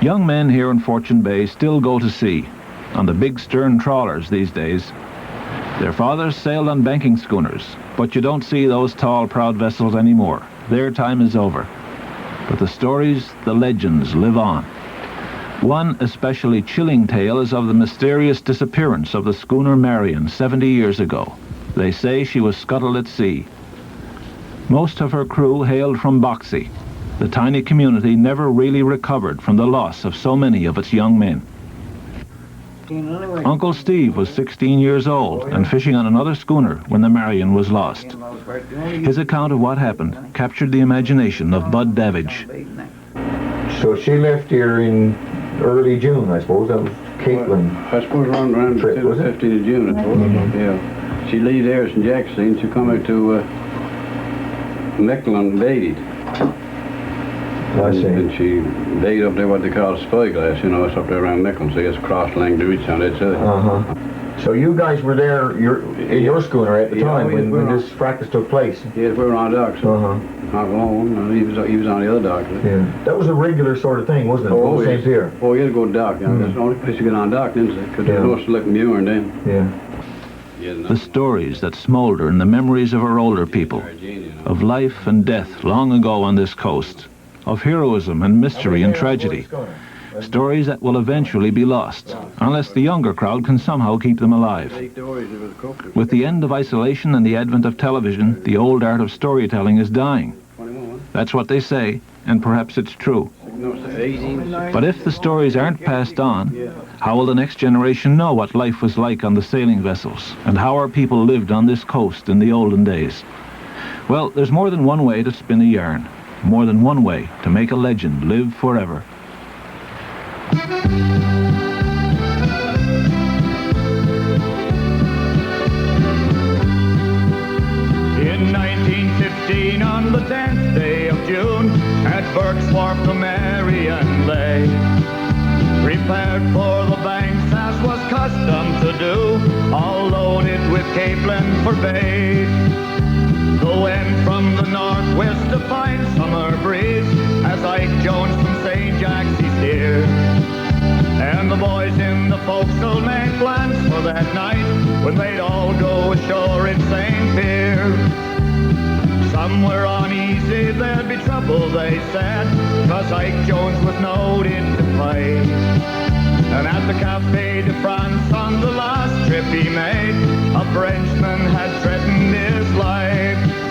Young men here in Fortune Bay still go to sea, on the big stern trawlers these days. Their fathers sailed on banking schooners, but you don't see those tall, proud vessels anymore. Their time is over. But the stories, the legends, live on. One especially chilling tale is of the mysterious disappearance of the schooner Marion 70 years ago. They say she was scuttled at sea. Most of her crew hailed from Boxey. The tiny community never really recovered from the loss of so many of its young men. Uncle Steve was 16 years old and fishing on another schooner when the Marion was lost. His account of what happened captured the imagination of Bud Davidge. So she left here in early June, I suppose. That was Caitlin. I suppose around trip, was it? 15th of June, I suppose. Yeah. She leave there in Jackson. She come out to Nickel and dated. I see. And she dated up there what they call Spyglass, you know, it's up there around Nickel, so it's cross-link to reach on that side. So you guys were there in your schooner at the time when this fracas took place? Yes, we were on dock, so not alone, and he was on the other dock. Yeah. That was a regular sort of thing, wasn't it? Oh, same pier. Oh, you had to go to dock, you know. That's the only place you get on dock, isn't it? Because there's no slick mooring then. Yeah. The stories that smolder in the memories of our older people, of life and death long ago on this coast, of heroism and mystery and tragedy, stories that will eventually be lost, unless the younger crowd can somehow keep them alive. With the end of isolation and the advent of television, the old art of storytelling is dying. That's what they say, and perhaps it's true. But if the stories aren't passed on, how will the next generation know what life was like on the sailing vessels, and how our people lived on this coast in the olden days? Well, there's more than one way to spin a yarn, more than one way to make a legend live forever. In 1915, on the 10th day of June, at Burke's Wharf the Marion lay, prepared for the banks as was custom to do, all loaded with capelin for bait. The wind from the northwest, a fine summer breeze, as Ike Jones from St. Jack's he steered. And the boys in the forecastle made plans for that night, when they'd all go ashore in St. Pierre. Some were uneasy, there'd be trouble, they said, 'cause Ike Jones was noted to fight. And at the Café de France on the last trip he made, a Frenchman had threatened his life.